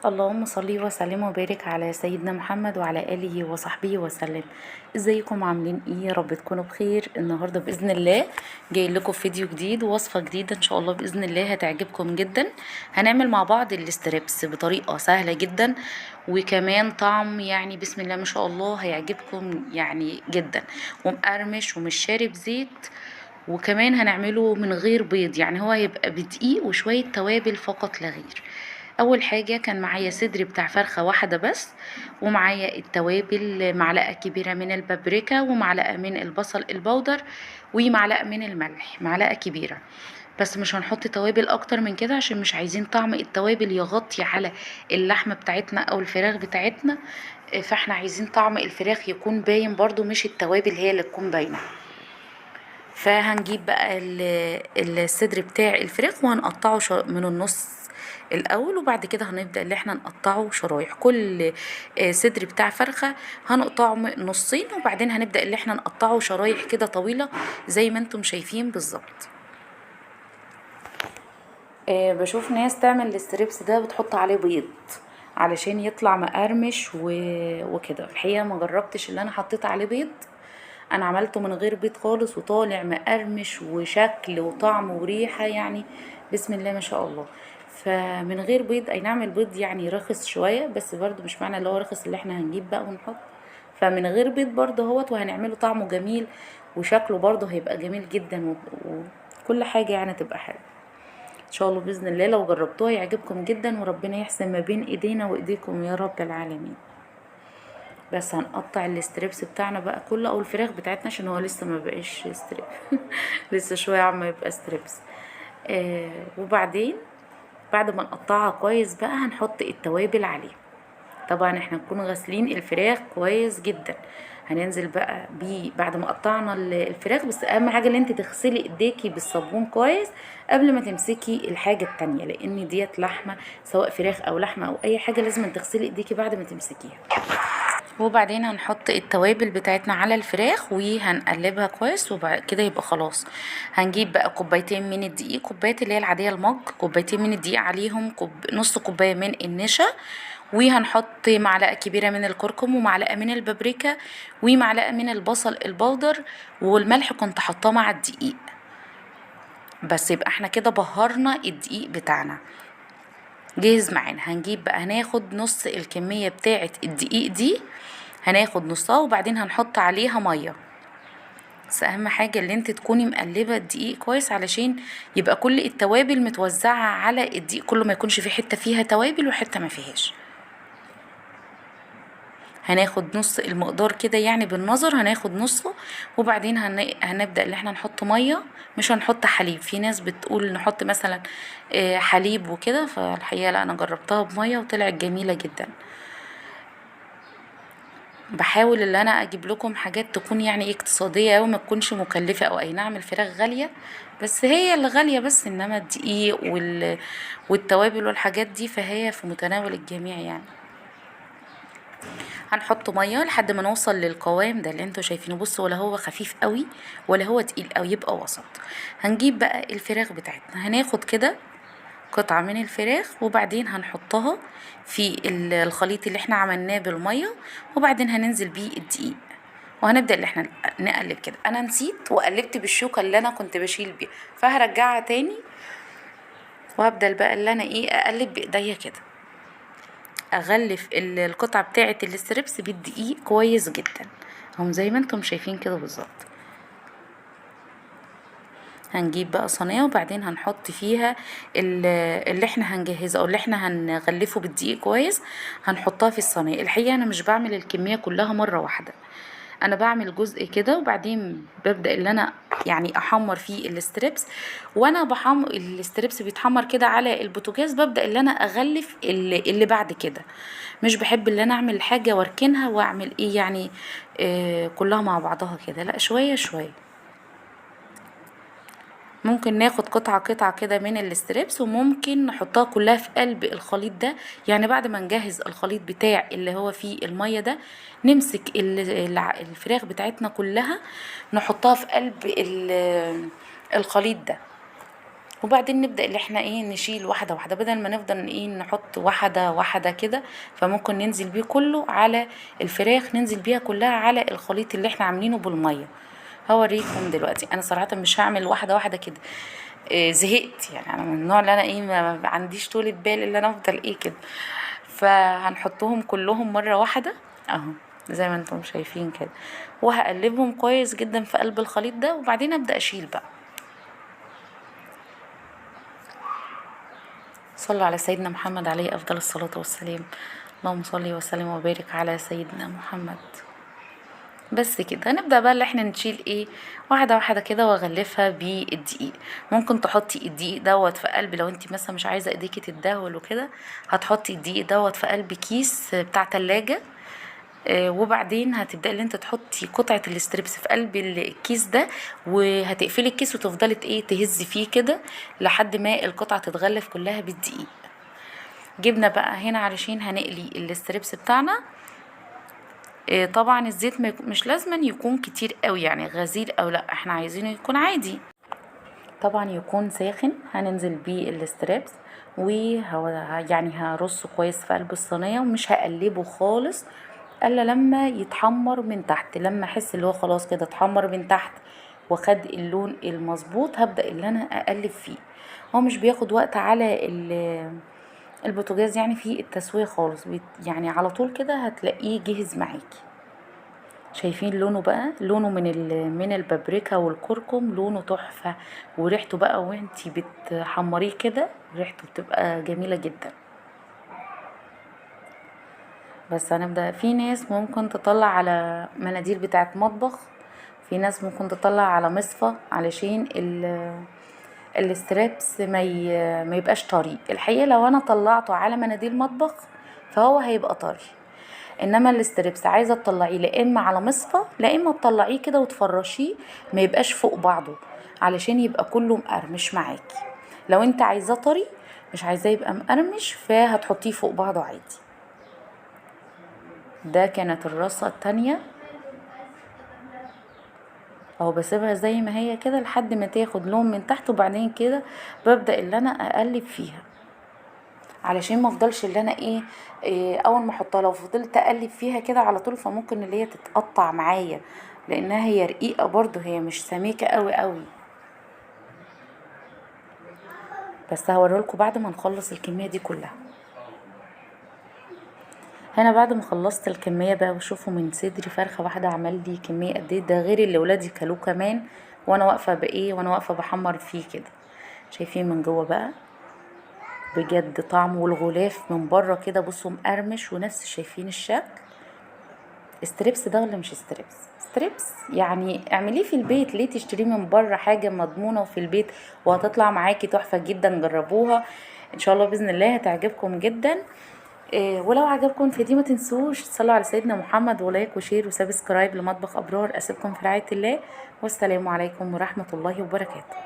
اللهم صل وسلم وبارك على سيدنا محمد وعلى آله وصحبه وسلم. ازيكم عاملين ايه؟ يا رب تكونوا بخير. النهارده باذن الله جاي لكم فيديو جديد ووصفه جديده ان شاء الله باذن الله هتعجبكم جدا. هنعمل مع بعض الاستريبس بطريقه سهله جدا، وكمان طعم يعني بسم الله ما شاء الله هيعجبكم يعني جدا، ومقرمش ومش شارب زيت. وكمان هنعمله من غير بيض، يعني هو هيبقى بدقيق وشويه توابل فقط لا غير. اول حاجه كان معايا صدر بتاع فرخه واحده بس، ومعايا التوابل معلقه كبيره من البابريكا ومعلقه من البصل البودر ومعلقه من الملح، معلقه كبيره. بس مش هنحط توابل اكتر من كده عشان مش عايزين طعم التوابل يغطي على اللحمه بتاعتنا او الفراخ بتاعتنا. فاحنا عايزين طعم الفراخ يكون باين برضو، مش التوابل هي اللي تكون باينه. فهنجيب بقى الصدر بتاع الفراخ وهنقطعه من النص الاول، وبعد كده هنبدأ اللي احنا نقطعه شرايح. كل صدر بتاع فرخة هنقطعه نصين، وبعدين هنبدأ اللي احنا نقطعه شرايح كده طويلة زي ما انتم شايفين بالظبط. بشوف ناس تعمل الستريبس ده بتحط عليه بيض علشان يطلع مقرمش وكده. الحقيقة ما جربتش اللي انا حطيت عليه بيض، انا عملته من غير بيض خالص وطالع مقرمش وشكل وطعم وريحة يعني بسم الله ما شاء الله. فمن غير بيض اي نعم البيض يعني رخص شوية، بس برضو مش معنى اللي هو رخص اللي احنا هنجيب بقى ونحط. فمن غير بيض برضو هوت، وهنعمله طعمه جميل وشكله برضو هيبقى جميل جدا وكل حاجة يعني تبقى حلوة ان شاء الله باذن الله. لو جربتوها يعجبكم جدا، وربنا يحسن ما بين ايدينا وايديكم يا رب العالمين. بس هنقطع الستريبس بتاعنا بقى كله او الفراخ بتاعتنا عشان هو لسه ما بقاش ستريب لسه شويه عما يبقى ستريبس. وبعدين بعد ما نقطعها كويس بقى هنحط التوابل عليه. طبعا احنا نكون غاسلين الفراخ كويس جدا. هننزل بقى بيه بعد ما قطعنا الفراخ، بس اهم حاجه ان انت تغسلي ايديكي بالصابون كويس قبل ما تمسكي الحاجه التانية، لان ديت لحمه سواء فراخ او لحمه او اي حاجه لازم تغسلي ايديكي بعد ما تمسكيها. وبعدين هنحط التوابل بتاعتنا على الفراخ وهنقلبها كويس، وبعد كده يبقى خلاص. هنجيب بقى كوبايتين من الدقيق، كوبايات اللي هي العادية المج، كوبايتين من الدقيق عليهم نص كوباية من النشا، وهنحط معلقة كبيرة من الكركم ومعلقة من البابريكا ومعلقة من البصل البودر، والملح كنت حطاه مع الدقيق. بس يبقى احنا كده بهرنا الدقيق بتاعنا جاهز معانا. هنجيب بقى هناخد نص الكمية بتاعة الدقيق دي، هناخد نصها وبعدين هنحط عليها مية. بس اهم حاجة اللي انت تكوني مقلبة الدقيق كويس علشان يبقى كل التوابل متوزعة على الدقيق كله، ما يكونش في حتة فيها توابل وحتة ما فيهاش. هناخد نص المقدار كده يعني بالنظر، هناخد نصه. وبعدين هنبدأ اللي احنا نحط مية، مش هنحط حليب. في ناس بتقول نحط مثلا حليب وكده، فالحقيقة لا، انا جربتها بمية وطلعت جميلة جدا. بحاول ان انا اجيب لكم حاجات تكون يعني اقتصادية اوي، ما تكونش مكلفة. او اي نعم الفراخ غالية، بس هي اللي غالية، بس انما الدقيق والتوابل والحاجات دي فهي في متناول الجميع يعني. هنحط ميه لحد ما نوصل للقوام ده اللي انتوا شايفينه. بصوا، ولا هو خفيف قوي ولا هو تقيل قوي، يبقى وسط. هنجيب بقى الفراخ بتاعتنا، هناخد كده قطعة من الفراخ وبعدين هنحطها في الخليط اللي احنا عملناه بالميه، وبعدين هننزل بيه الدقيق، وهنبدأ اللي احنا نقلب كده. انا نسيت وقلبت بالشوكة اللي انا كنت بشيل بيها، فهرجعها تاني وهبدأ بقى اللي انا اقلب بايديا كده، اغلف القطعة بتاعة الستريبس بالدقيق كويس جدا، هم زي ما انتم شايفين كده بالظبط. هنجيب بقى صينية وبعدين هنحط فيها اللي احنا هنجهزه او اللي احنا هنغلفه بالدقيق كويس، هنحطها في الصينية. الحقيقة انا مش بعمل الكمية كلها مرة واحدة، انا بعمل جزء كده وبعدين ببدأ اللي انا يعني احمر فيه الستريبس. وانا الستريبس بيتحمر كده على البوتاجاز، ببدأ اللي انا اغلف اللي بعد كده. مش بحب اللي انا اعمل حاجة واركنها واعمل يعني كلها مع بعضها كده، لا، شوية شوية. ممكن ناخد قطعة قطعة كده من الستريبس وممكن نحطها كلها في قلب الخليط ده. يعني بعد ما نجهز الخليط بتاع اللي هو فيه المية ده، نمسك الفراخ بتاعتنا كلها نحطها في قلب الخليط ده. وبعدين نبدأ اللي احنا ايه نشيل واحدة واحدة، بدل ما نفضل ايه نحط واحدة واحدة كده. فممكن ننزل بيه كله على الفراخ، ننزل بيها كلها على الخليط اللي احنا عاملينه بالمية. هوريكم دلوقتي. انا صراحة مش هعمل واحدة واحدة كده، زهقت يعني. انا من النوع اللي انا ايه ما عنديش طولة بال اللي انا افضل ايه كده. فهنحطهم كلهم مرة واحدة اهو زي ما انتم شايفين كده، وهقلبهم كويس جدا في قلب الخليط ده، وبعدين ابدأ اشيل بقى. صلوا على سيدنا محمد عليه افضل الصلاة والسلام. اللهم صل وسلم وبارك على سيدنا محمد. بس كده هنبدأ بقى اللي احنا نشيل ايه واحدة واحدة كده، واغلفها بالدقيق. ممكن تحطي الدقيق دوت في قلب، لو انتي مثلا مش عايزة ايديكي تتدهول وكده، هتحطي الدقيق دوت في قلب كيس بتاع تلاجة. وبعدين هتبدأي اللي انت تحطي قطعة الاستريبس في قلب الكيس ده، وهتقفلي الكيس وتفضلي ايه تهزي فيه كده لحد ما القطعة تتغلف كلها بالدقيق. جبنا بقى هنا علشان هنقلي الاستريبس بتاعنا. طبعا الزيت مش لازما يكون كتير قوي يعني غزير او لا، احنا عايزينه يكون عادي. طبعا يكون ساخن. هننزل بيه الاستريبس يعني هرصه كويس في قلب الصينيه، ومش هقلبه خالص الا لما يتحمر من تحت. لما احس اللي هو خلاص كده اتحمر من تحت وخد اللون المظبوط، هبدا اللي انا اقلب فيه. هو مش بياخد وقت على البوتاجاز يعني في التسويه خالص، يعني على طول كده هتلاقيه جهز معاكي. شايفين لونه بقى، لونه من البابريكا والكركم، لونه تحفة. وريحته بقى وانتي بتحمريه كده ريحته بتبقى جميلة جدا. بس هنبدأ. في ناس ممكن تطلع على مناديل بتاعت مطبخ، في ناس ممكن تطلع على مصفى علشان الستريبس ما يبقاش طري. الحقيقة لو انا طلعته على مناديل مطبخ فهو هيبقى طري، انما الاستريبس عايزه تطلعيه لا اما على مصفى لا اما تطلعيه كده وتفرشيه، ما يبقاش فوق بعضه علشان يبقى كله مقرمش معاكي. لو انت عايزاه طري مش عايزاه يبقى مقرمش فهتحطيه فوق بعضه عادي. ده كانت الرصه التانية اهو. بسيبها زي ما هي كده لحد ما تاخد لون من تحت، وبعدين كده ببدأ اللي انا اقلب فيها علشان ما افضلش اللي انا إيه اول ما احطها لو فضلت اقلب فيها كده على طول فممكن اللي هي تتقطع معايا، لانها هي رقيقه برضو، هي مش سميكه قوي قوي. بس هوريلكوا بعد ما نخلص الكميه دي كلها. هنا بعد ما خلصت الكميه بقى، وشوفوا من صدري فرخه واحده عمل لي كميه قد ايه، ده غير اللي ولادي كلوه كمان وانا واقفه وانا واقفه بحمر فيه كده. شايفين من جوه بقى بجد طعم، والغلاف من بره كده بصوا مقرمش ونفس شايفين الشكل. ستريبس ده ولا مش ستريبس؟ ستريبس يعني اعمليه في البيت، ليه تشتريه من بره؟ حاجه مضمونه وفي البيت وهتطلع معاكي تحفه جدا. جربوها ان شاء الله باذن الله هتعجبكم جدا. ولو عجبكم الفيديو ما تنسوش تصلوا على سيدنا محمد، ولايك وشير وسبسكرايب لمطبخ ابرار. اسيبكم في رعايه الله، والسلام عليكم ورحمه الله وبركاته.